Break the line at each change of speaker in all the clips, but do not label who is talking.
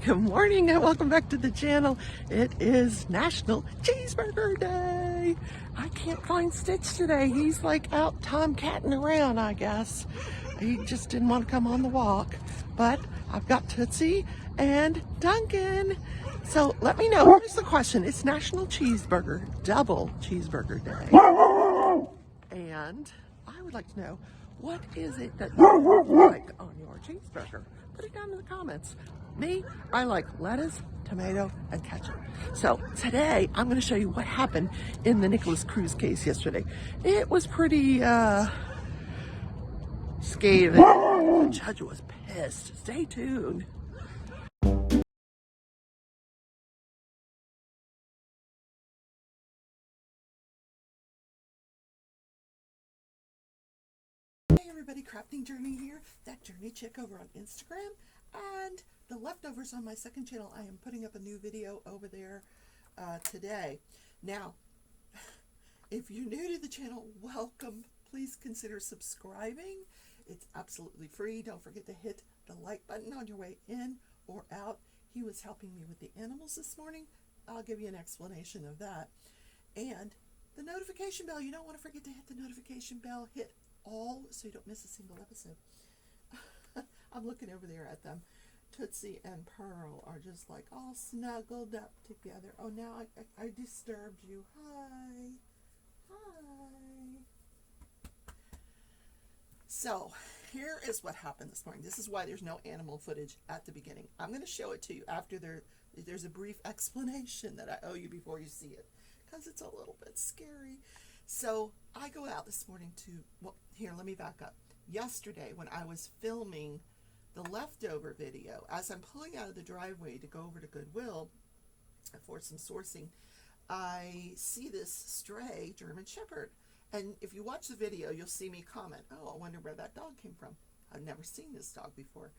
Good morning and welcome back to the channel. It is National Cheeseburger Day. I can't find Stitch today. He's like out tomcatting around, I guess. He just didn't want to come on the walk. But I've got Tootsie and Duncan. So let me know, here's the question. It's National Double Cheeseburger Day. And I would like to know, what is it that you like on your cheeseburger? Put it down in the comments. Me, I like lettuce, tomato, and ketchup. So today, I'm going to show you what happened in the Nicolas Cruz case yesterday. It was pretty scathing. The judge was pissed. Stay tuned. Hey everybody, Crafting Journey here. That Journey chick over on Instagram. And the leftovers on my second channel, I am putting up a new video over there today. Now, if you're new to the channel, welcome. Please consider subscribing. It's absolutely free. Don't forget to hit the like button on your way in or out. He was helping me with the animals this morning. I'll give you an explanation of that. And the notification bell. You don't want to forget to hit the notification bell. Hit all so you don't miss a single episode. I'm looking over there at them. Tootsie and Pearl are just like all snuggled up together. Oh, now I disturbed you. Hi. So here is what happened this morning. This is why there's no animal footage at the beginning. I'm going to show it to you after there's a brief explanation that I owe you before you see it, because it's a little bit scary. So I go out this morning to, well, here, let me back up. Yesterday when I was filming the leftover video, as I'm pulling out of the driveway to go over to Goodwill for some sourcing, I see this stray German Shepherd. And if you watch the video, you'll see me comment, oh, I wonder where that dog came from. I've never seen this dog before.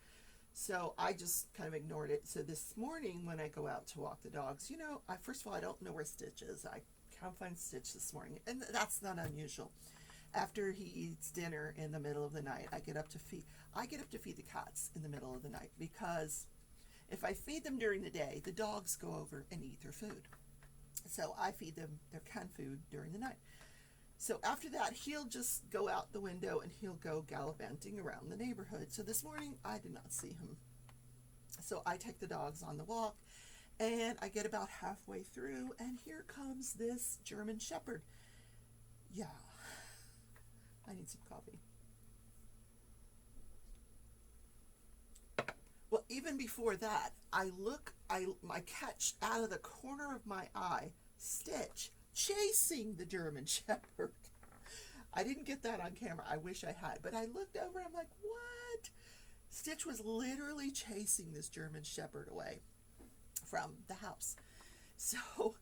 So I just kind of ignored it. So this morning when I go out to walk the dogs, you know, first of all, I don't know where Stitch is. I can't find Stitch this morning. And that's not unusual. After he eats dinner in the middle of the night, I get up to feed the cats in the middle of the night, because if I feed them during the day, the dogs go over and eat their food. So I feed them their canned food during the night. So after that, he'll just go out the window and he'll go gallivanting around the neighborhood. So this morning, I did not see him. So I take the dogs on the walk, and I get about halfway through, and here comes this German Shepherd. Yeah. I need some coffee. Well, even before that, I catch out of the corner of my eye Stitch chasing the German Shepherd. I didn't get that on camera. I wish I had. But I looked over and I'm like, what? Stitch was literally chasing this German Shepherd away from the house. So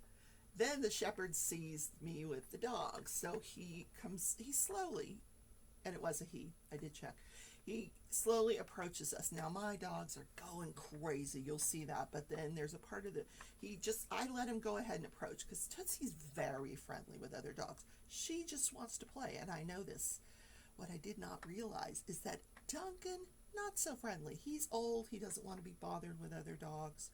then the shepherd sees me with the dog, so he slowly, and it was a he, I did check, he slowly approaches us. Now my dogs are going crazy, you'll see that, but then there's a part of I let him go ahead and approach, because Tootsie's very friendly with other dogs. She just wants to play, and I know this. What I did not realize is that Duncan, not so friendly. He's old, he doesn't want to be bothered with other dogs.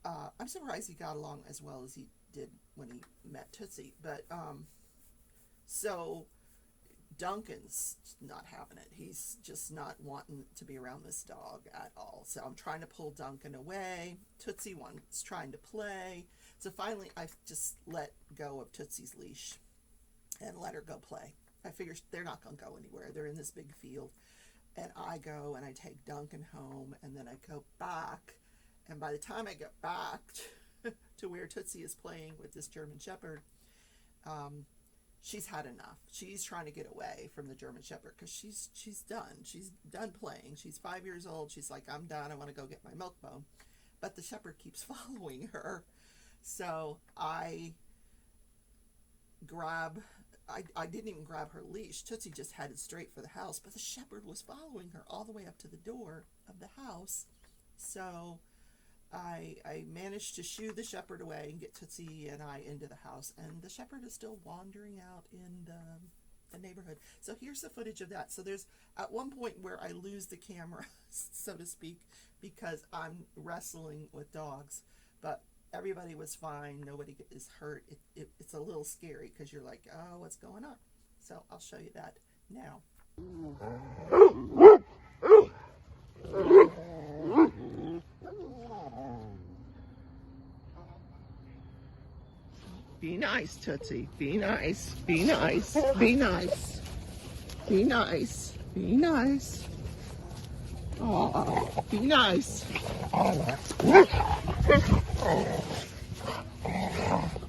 I'm surprised he got along as well as he did when he met Tootsie, but so Duncan's not having it. He's just not wanting to be around this dog at all. So I'm trying to pull Duncan away. Tootsie wants trying to play. So finally I just let go of Tootsie's leash and let her go play. I figure they're not going to go anywhere. They're in this big field, and I go and I take Duncan home, and then I go back. And by the time I get back to where Tootsie is playing with this German Shepherd, she's had enough. She's trying to get away from the German Shepherd because she's done. She's done playing. She's 5 years old. She's like, I'm done. I want to go get my milk bone. But the shepherd keeps following her. So I didn't even grab her leash. Tootsie just headed straight for the house. But the shepherd was following her all the way up to the door of the house. So I managed to shoo the shepherd away and get Tootsie and I into the house, and the shepherd is still wandering out in the neighborhood. So here's the footage of that. So there's at one point where I lose the camera so to speak, because I'm wrestling with dogs. But everybody was fine. Nobody is hurt. It's a little scary because you're like, oh, what's going on? So I'll show you that now. Be nice, Tootsie. Be nice. Be nice. Be nice. Be nice. Be nice. Oh, be nice.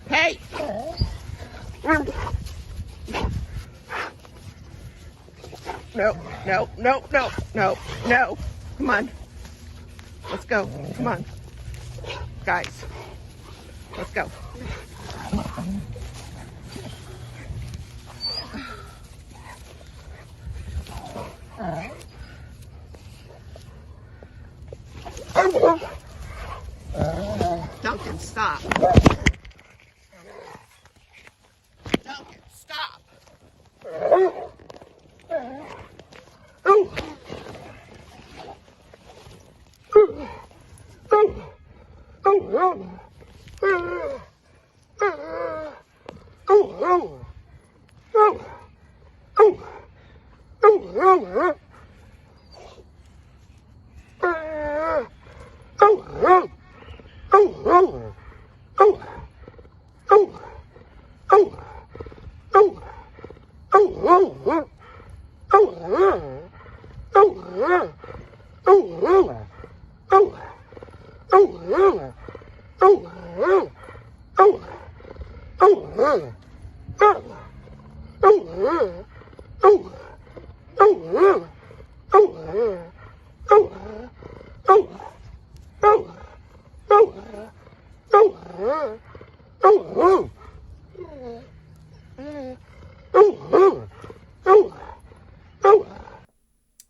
Hey! No, no, no, no, no, no. Come on. Let's go. Come on. Guys. Let's go. Duncan, stop. Duncan, stop.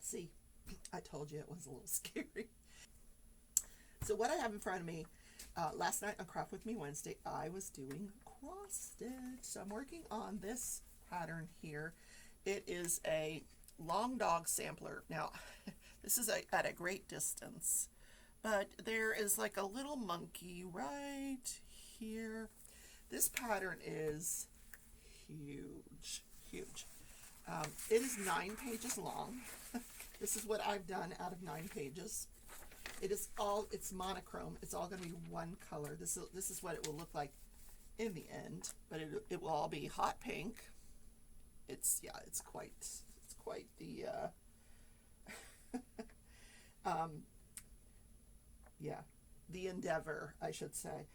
See, I told you it was a little scary. So what I have in front of me, last night on Craft With Me Wednesday, I was doing cross stitch. So I'm working on this pattern here. It is a long dog sampler. Now, this is at a great distance, but there is like a little monkey right here. This pattern is huge, huge. It is 9 pages long. This is what I've done out of 9 pages. It's monochrome. It's all going to be one color. This is what it will look like in the end, but it will all be hot pink. It's quite the the endeavor, I should say.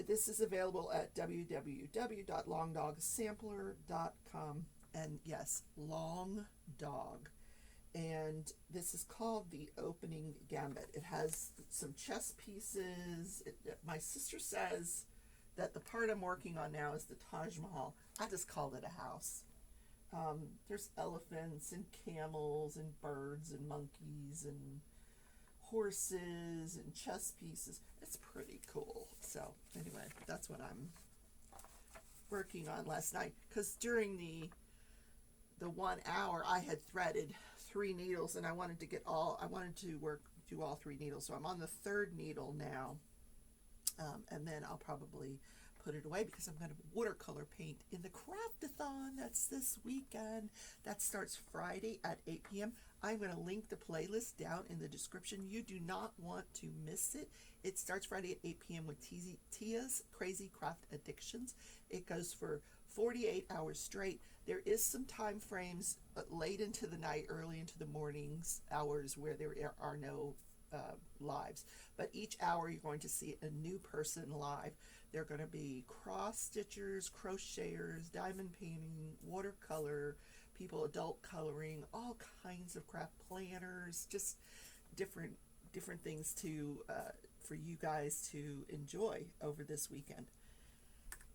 This is available at www.longdogsampler.com, and yes, long dog. And this is called the opening gambit. It has some chess pieces. My sister says that the part I'm working on now is the Taj Mahal. I just called it a house. There's elephants and camels and birds and monkeys and horses and chess pieces. It's pretty cool. So anyway, that's what I'm working on last night. Because during the 1 hour, I had threaded 3 needles, and I wanted to do all 3 needles. So I'm on the 3rd needle now, and then I'll probably put it away because I'm going to watercolor paint in the Craftathon. That's this weekend. That starts Friday at 8 p.m. I'm going to link the playlist down in the description. You do not want to miss it. It starts Friday at 8 p.m. with Tia's Crazy Craft Addictions. It goes for 48 hours straight. There is some time frames late into the night, early into the mornings hours where there are no lives. But each hour you're going to see a new person live. They're going to be cross stitchers, crocheters, diamond painting, watercolor, people adult coloring, all kinds of craft planners, just different things to for you guys to enjoy over this weekend.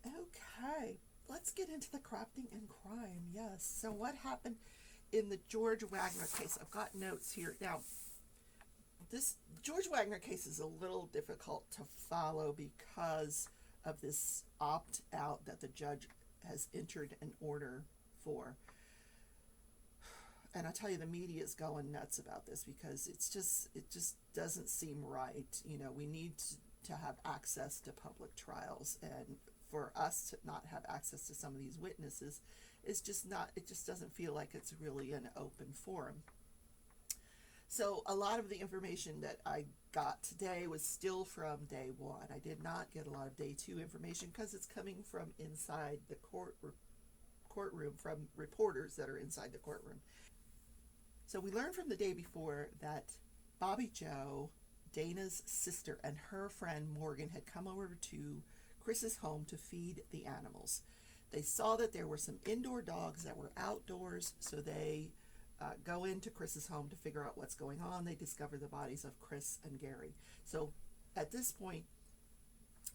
Okay. Let's get into the crafting and crime. Yes. So what happened in the George Wagner case? I've got notes here. Now, this George Wagner case is a little difficult to follow because of this opt-out that the judge has entered an order for. And I tell you, the media is going nuts about this because it just doesn't seem right. You know, we need to have access to public trials, and for us to not have access to some of these witnesses is just not, it just doesn't feel like it's really an open forum. So a lot of the information that I got today was still from day one. I did not get a lot of day two information because it's coming from inside the courtroom, from reporters that are inside the courtroom. So we learned from the day before that Bobby Joe, Dana's sister, and her friend Morgan had come over to Chris's home to feed the animals. They saw that there were some indoor dogs that were outdoors, so they go into Chris's home to figure out what's going on. They discover the bodies of Chris and Gary. So at this point,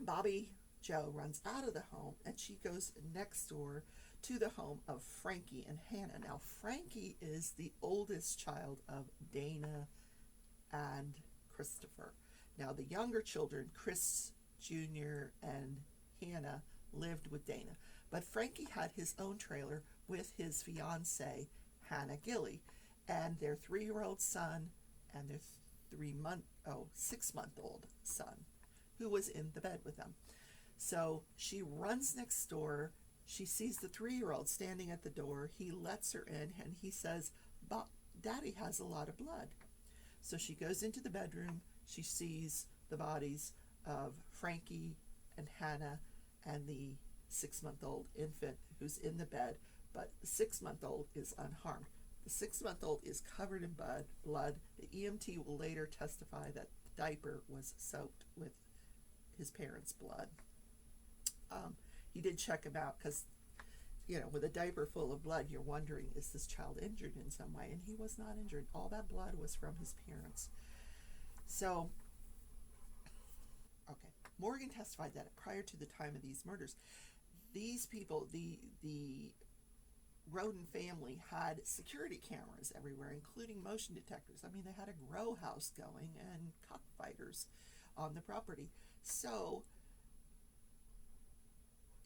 Bobby Joe runs out of the home, and she goes next door to the home of Frankie and Hannah. Now, Frankie is the oldest child of Dana and Christopher. Now, the younger children, Chris Jr. and Hannah, lived with Dana. But Frankie had his own trailer with his fiancée, Hannah Gilly, and their 3-year-old son and their 6-month-old son, who was in the bed with them. So she runs next door. She sees the 3-year-old standing at the door. He lets her in, and he says, Daddy has a lot of blood. So she goes into the bedroom. She sees the bodies of Frankie and Hannah and the 6-month-old infant who's in the bed, but the 6-month-old is unharmed. The 6-month-old is covered in blood. The EMT will later testify that the diaper was soaked with his parents' blood. He did check him out because, you know, with a diaper full of blood, you're wondering, is this child injured in some way? And he was not injured. All that blood was from his parents. So, okay. Morgan testified that prior to the time of these murders, these people, the Roden family, had security cameras everywhere, including motion detectors. I mean, they had a grow house going and cockfighters on the property. So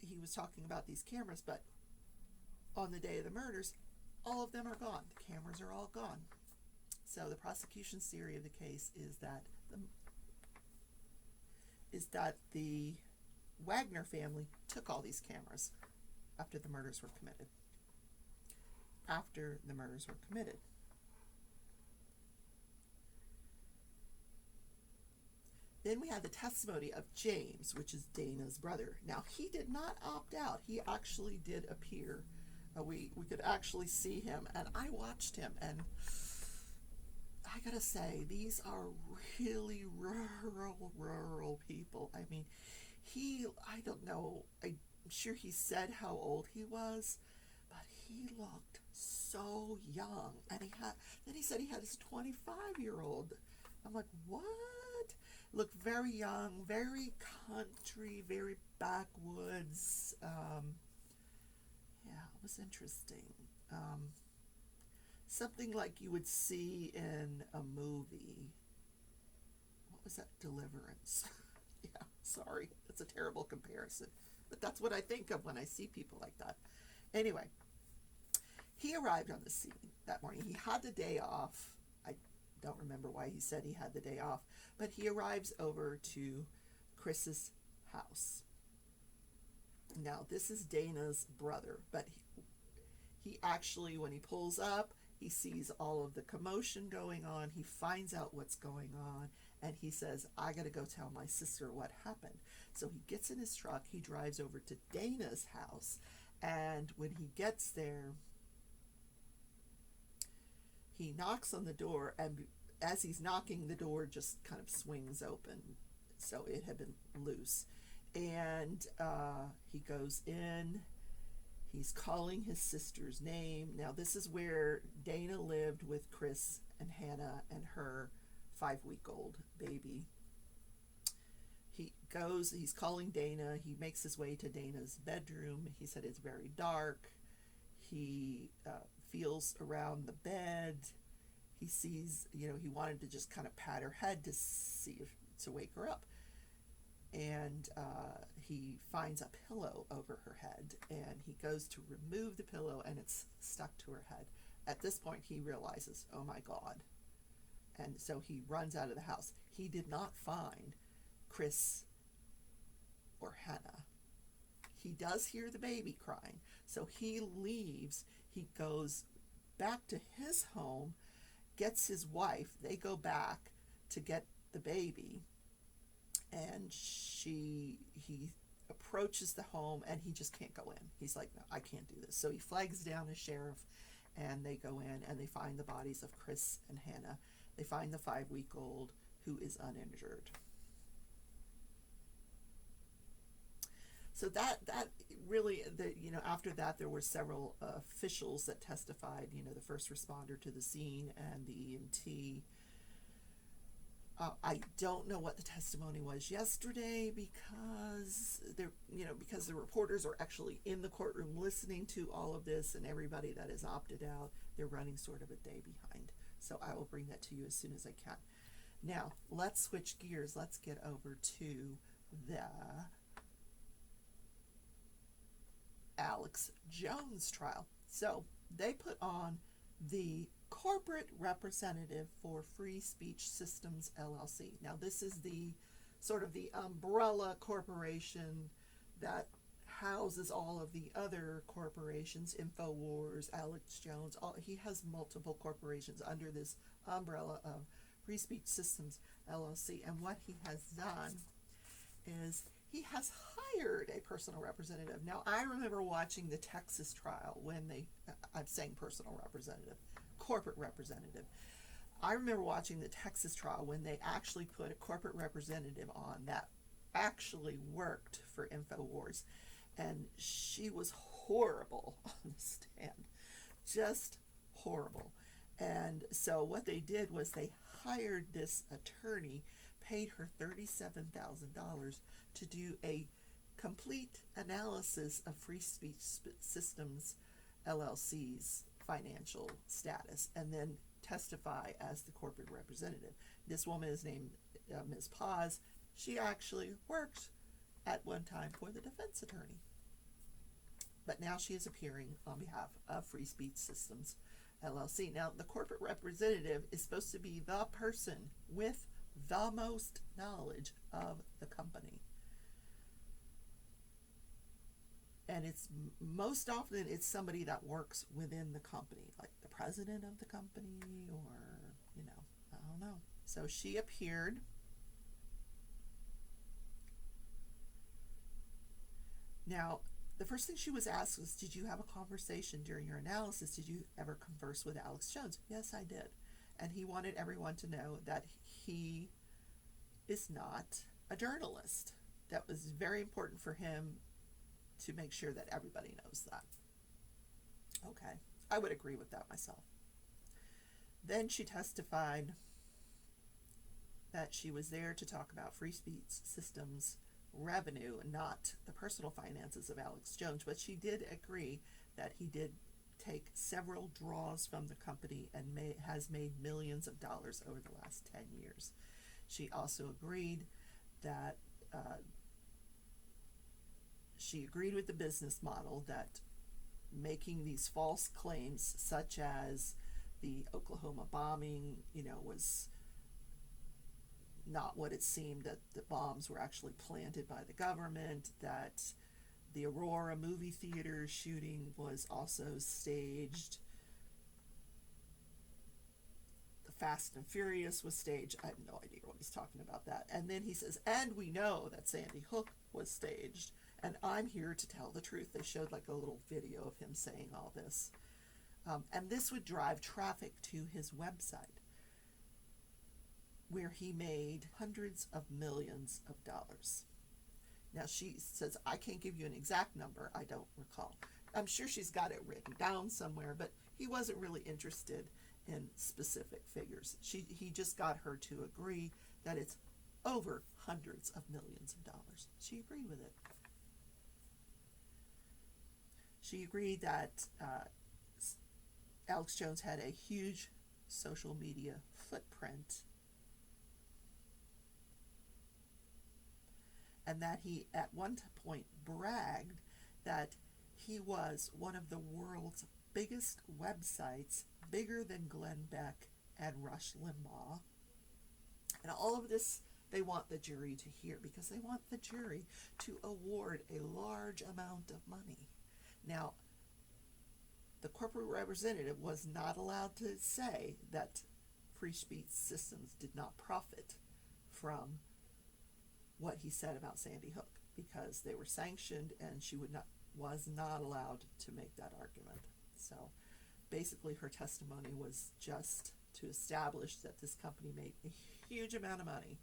he was talking about these cameras, but on the day of the murders, all of them are gone. The cameras are all gone. So the prosecution's theory of the case is that the Wagner family took all these cameras after the murders were committed. Then we had the testimony of James, which is Dana's brother. Now, he did not opt out. He actually did appear. We could actually see him, and I watched him, and I gotta say, these are really rural people. I mean, I don't know, I'm sure he said how old he was, but he looked so young. And then he said he had his 25-year-old. I'm like, what? Looked very young, very country, very backwoods. Yeah, it was interesting. Something like you would see in a movie. What was that? Deliverance. Yeah, sorry. That's a terrible comparison. But that's what I think of when I see people like that. Anyway, he arrived on the scene that morning. He had the day off. I don't remember why he said he had the day off, but he arrives over to Chris's house. Now, this is Dana's brother, but he actually, when he pulls up, he sees all of the commotion going on. He finds out what's going on, and he says, I got to go tell my sister what happened. So he gets in his truck. He drives over to Dana's house, and when he gets there, he knocks on the door, and as he's knocking, the door just kind of swings open. So it had been loose. And he goes in. He's calling his sister's name. Now, this is where Dana lived with Chris and Hannah and her 5-week-old baby. He's calling Dana. He makes his way to Dana's bedroom. He said it's very dark. He feels around the bed. He sees, he wanted to just kind of pat her head to wake her up. And he finds a pillow over her head, and he goes to remove the pillow, and it's stuck to her head. at this point, he realizes, oh my God. And so he runs out of the house. He did not find Chris or Hannah. He does hear the baby crying. So he leaves. He goes back to his home, gets his wife. They go back to get the baby. And he approaches the home, and he just can't go in. He's like, no, I can't do this. So he flags down a sheriff, and they go in, and they find the bodies of Chris and Hannah. They find the 5-week-old who is uninjured. So that really, after that, there were several officials that testified, the first responder to the scene and the EMT. I don't know what the testimony was yesterday because the reporters are actually in the courtroom listening to all of this, and everybody that is opted out, they're running sort of a day behind. So I will bring that to you as soon as I can. Now, let's switch gears. Let's get over to the Alex Jones trial. So they put on the corporate representative for Free Speech Systems LLC. Now, this is the sort of the umbrella corporation that houses all of the other corporations, InfoWars, Alex Jones. He has multiple corporations under this umbrella of Free Speech Systems LLC. And what he has done is he has hired a personal representative. Now, I remember watching the Texas trial when I'm saying personal representative, corporate representative. I remember watching the Texas trial when they actually put a corporate representative on that actually worked for InfoWars. And she was horrible on the stand, just horrible. And so what they did was they hired this attorney, paid her $37,000 to do a complete analysis of Free Speech Systems LLC's financial status, and then testify as the corporate representative. This woman is named Ms. Paz. She actually worked at one time for the defense attorney, but now she is appearing on behalf of Free Speech Systems LLC. Now, the corporate representative is supposed to be the person with the most knowledge of the company. And it's most often it's somebody that works within the company, like the president of the company, or, I don't know. So she appeared. Now, the first thing she was asked was, did you have a conversation during your analysis? Did you ever converse with Alex Jones? Yes, I did. And he wanted everyone to know that he is not a journalist. That was very important for him to make sure that everybody knows that. Okay, I would agree with that myself. Then she testified that she was there to talk about Free Speech Systems revenue and not the personal finances of Alex Jones, but she did agree that he did take several draws from the company and has made millions of dollars over the last 10 years. She also agreed that she agreed with the business model, that making these false claims, such as the Oklahoma bombing, was not what it seemed, that the bombs were actually planted by the government, that the Aurora movie theater shooting was also staged, the Fast and Furious was staged. I have no idea what he's talking about that. And then he says, and we know that Sandy Hook was staged, and I'm here to tell the truth. They showed like a little video of him saying all this. And this would drive traffic to his website, where he made hundreds of millions of dollars. Now, she says, I can't give you an exact number. I don't recall. I'm sure she's got it written down somewhere, but he wasn't really interested in specific figures. He just got her to agree that it's over hundreds of millions of dollars. She agreed with it. She agreed that Alex Jones had a huge social media footprint, and that he at one point bragged that he was one of the world's biggest websites, bigger than Glenn Beck and Rush Limbaugh. And all of this they want the jury to hear, because they want the jury to award a large amount of money. Now, the corporate representative was not allowed to say that Free Speech Systems did not profit from what he said about Sandy Hook, because they were sanctioned and she was not allowed to make that argument. So basically her testimony was just to establish that this company made a huge amount of money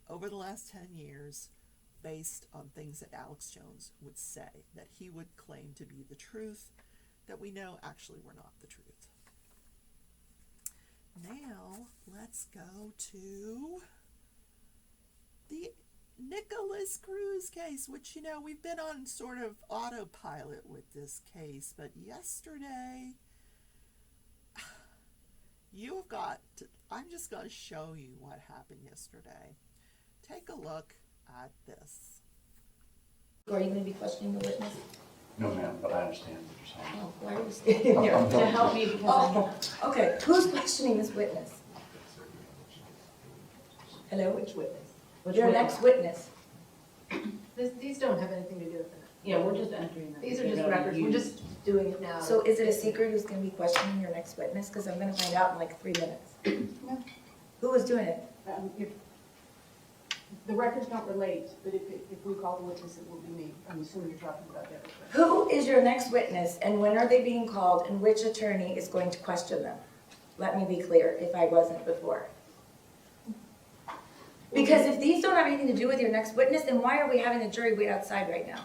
over the last 10 years based on things that Alex Jones would say, that he would claim to be the truth, that we know actually were not the truth. Now, let's go to the Nicolas Cruz case, which, we've been on sort of autopilot with this case, but yesterday, I'm just going to show you what happened yesterday. Take a look at this.
Are you going to be questioning the witness?
No, ma'am, but I understand what you're saying.
Oh, why are you standing there?
To help me because
Okay. Who's questioning this witness? Hello?
Which witness?
Your next witness.
These don't have anything to do with that.
Yeah, we're just entering them.
These are just records, we're just doing it now.
So is it a secret who's going to be questioning your next witness? Because I'm going to find out in like 3 minutes.
No.
Who was doing it?
If the records don't relate, but if we call the witness, it will be me. I'm assuming you're talking about that.
Who is your next witness, and when are they being called, and which attorney is going to question them? Let me be clear, if I wasn't before. Because if these don't have anything to do with your next witness, then why are we having the jury wait outside right now?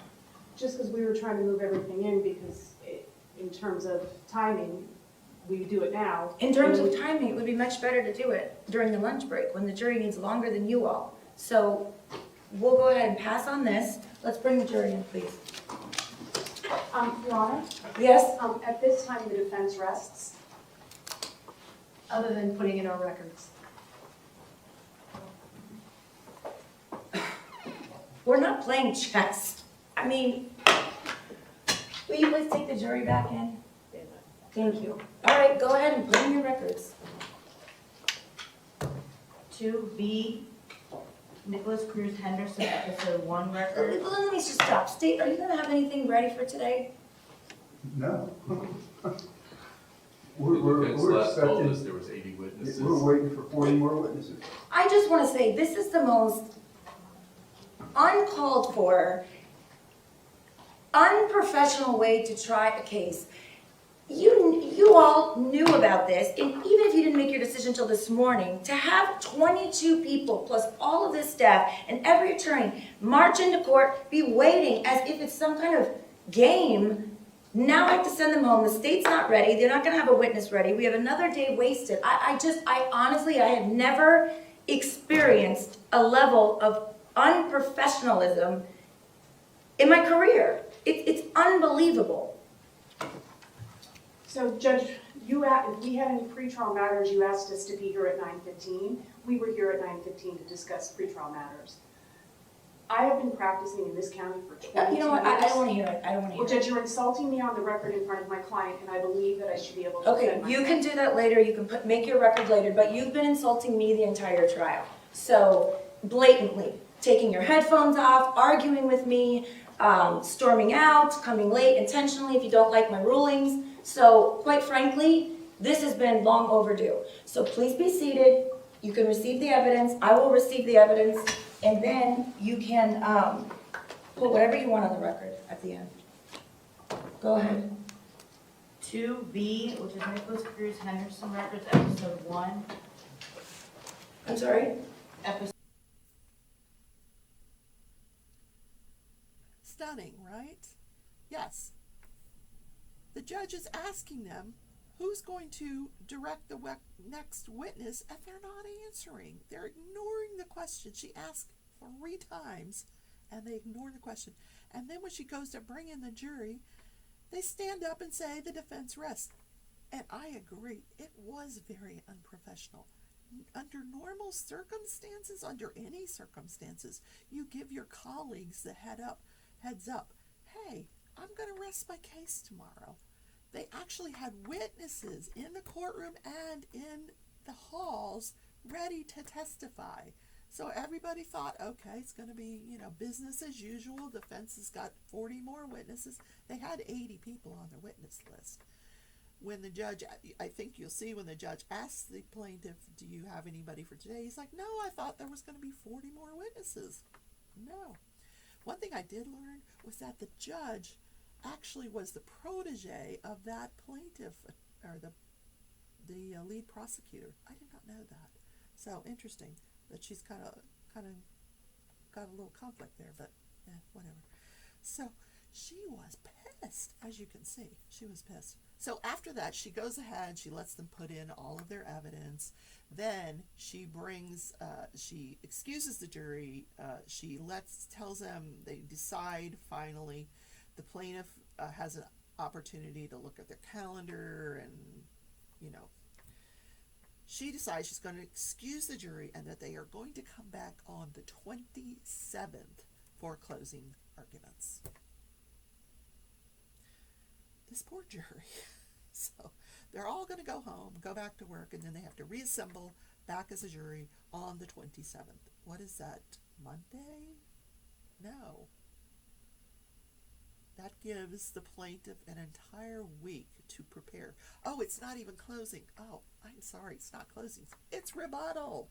Just because we were trying to move everything in, because in terms of timing, we do it now.
In terms of timing, it would be much better to do it during the lunch break, when the jury needs longer than you all. So we'll go ahead and pass on this. Let's bring the jury in, please.
Your Honor?
Yes?
At this time, the defense rests, other than putting in our records.
We're not playing chess. I mean, will you please take the jury back in? Thank you. All right, go ahead and put in your records.
2B, Nicolas Cruz Henderson, episode 1 record.
Let me just stop. State, are you going to have anything ready for today?
No.
The
We're
defense last told us
accepting,
there was 80 witnesses.
we're waiting for 40 more witnesses.
I just want to say, this is the most uncalled for, unprofessional way to try a case. You all knew about this, and even if you didn't make your decision until this morning, to have 22 people plus all of this staff and every attorney march into court, be waiting as if it's some kind of game. Now I have to send them home. The state's not ready. They're not going to have a witness ready. We have another day wasted. I honestly, I have never experienced a level of unprofessionalism in my career. It's unbelievable.
So, Judge, if we had any pretrial matters, you asked us to be here at 9:15. We were here at 9:15 to discuss pretrial matters. I have been practicing in this county for 22 years.
You know what? I don't want to hear it. I don't want to hear
Well,
it.
Judge, you're insulting me on the record in front of my client, and I believe that I should be able to
Okay,
defend myself.
you can do that later. You can make your record later, but you've been insulting me the entire trial. So, blatantly, taking your headphones off, arguing with me, storming out, coming late intentionally if you don't like my rulings. So, quite frankly, this has been long overdue. So please be seated. You can receive the evidence. I will receive the evidence. And then you can put whatever you want on the record at the end. Go ahead.
2B, which is Nicolas Cruz Henderson records, episode 1.
I'm sorry?
Episode
Stunning, right? Yes. The judge is asking them who's going to direct the next witness, and they're not answering. They're ignoring the question. She asked 3 times, and they ignore the question. And then when she goes to bring in the jury, they stand up and say the defense rests. And I agree, it was very unprofessional. Under normal circumstances, under any circumstances, you give your colleagues the heads up. Hey, I'm going to rest my case tomorrow. They actually had witnesses in the courtroom and in the halls ready to testify. So everybody thought, okay, it's going to be, business as usual. Defense has got 40 more witnesses. They had 80 people on their witness list. When the judge, I think you'll see when the judge asks the plaintiff, do you have anybody for today? He's like, no, I thought there was going to be 40 more witnesses. No. One thing I did learn was that the judge actually was the protege of that plaintiff, or the lead prosecutor. I did not know that. So interesting that she's kind of got a little conflict there, but whatever. So she was pissed, as you can see. She was pissed. So after that, she goes ahead, she lets them put in all of their evidence. Then she brings, she excuses the jury. She tells them, they decide finally. The plaintiff has an opportunity to look at their calendar, and, she decides she's going to excuse the jury and that they are going to come back on the 27th for closing arguments. This poor jury. So they're all going to go home, go back to work, and then they have to reassemble back as a jury on the 27th. What is that, Monday? No. That gives the plaintiff an entire week to prepare. Oh, it's not even closing. Oh, I'm sorry, it's not closing. It's rebuttal.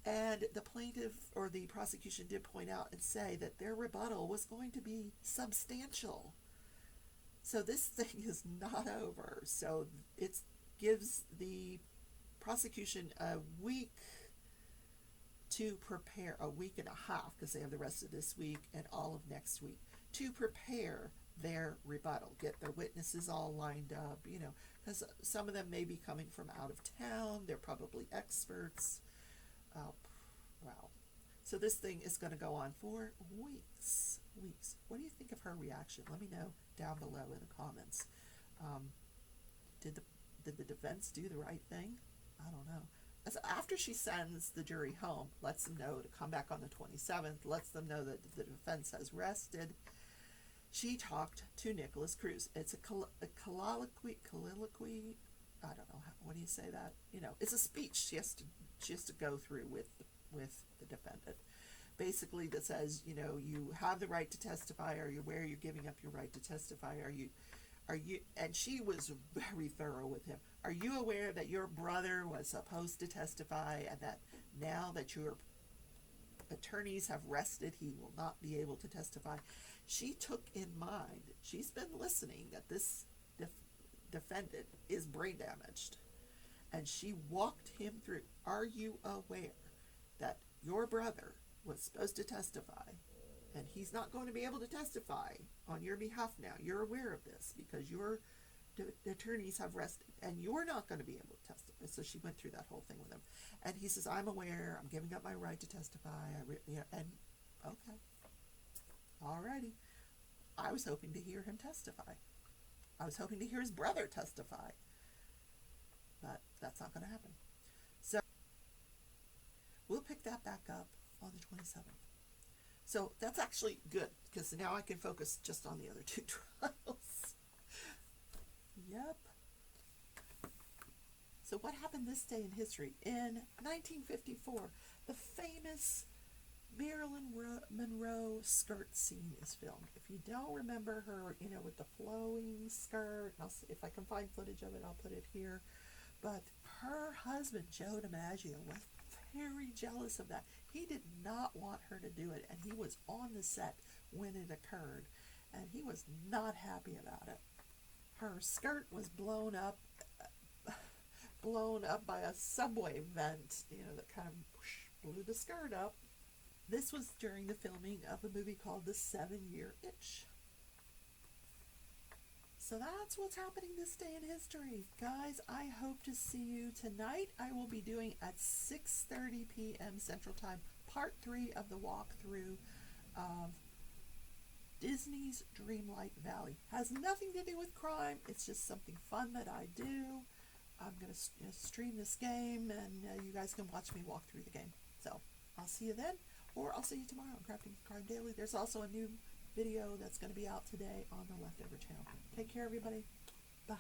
And the plaintiff or the prosecution did point out and say that their rebuttal was going to be substantial. So this thing is not over. So it gives the prosecution a week to prepare, a week and a half, because they have the rest of this week and all of next week, to prepare their rebuttal, get their witnesses all lined up, because some of them may be coming from out of town. They're probably experts. Wow. So this thing is going to go on for weeks. What do you think of her reaction? Let me know down below in the comments. Did the defense do the right thing? I don't know. As after she sends the jury home, lets them know to come back on the 27th, lets them know that the defense has rested, she talked to Nicolas Cruz. It's a colloquy, I don't know, what do you say that? It's a speech she has to go through with the defendant. Basically that says, you have the right to testify. Are you aware you're giving up your right to testify? Are you, and she was very thorough with him. Are you aware that your brother was supposed to testify, and that now that your attorneys have rested, he will not be able to testify? She took in mind, she's been listening, that this defendant is brain damaged. And she walked him through. Are you aware that your brother was supposed to testify, and he's not going to be able to testify on your behalf now? You're aware of this because your attorneys have rested, and you're not going to be able to testify. So she went through that whole thing with him, and he says, "I'm aware. I'm giving up my right to testify." And okay, alrighty. I was hoping to hear him testify. I was hoping to hear his brother testify, but that's not going to happen. So we'll pick that back up on the 27th. So that's actually good, because now I can focus just on the other two trials. Yep. So what happened this day in history? In 1954, the famous Marilyn Monroe skirt scene is filmed. If you don't remember her, with the flowing skirt, I'll see if I can find footage of it, I'll put it here. But her husband, Joe DiMaggio, was very jealous of that. He did not want her to do it, and he was on the set when it occurred, and he was not happy about it. Her skirt was blown up by a subway vent, that kind of blew the skirt up. This was during the filming of a movie called The 7-Year Itch. So that's what's happening this day in history. Guys, I hope to see you tonight. I will be doing at 6:30 p.m. Central Time, part 3 of the walkthrough of Disney's Dreamlight Valley. Has nothing to do with crime. It's just something fun that I do. I'm going to stream this game, and you guys can watch me walk through the game. So I'll see you then, or I'll see you tomorrow on Crafting Crime Daily. There's also a new video that's going to be out today on the Leftover channel. Take care, everybody. Bye.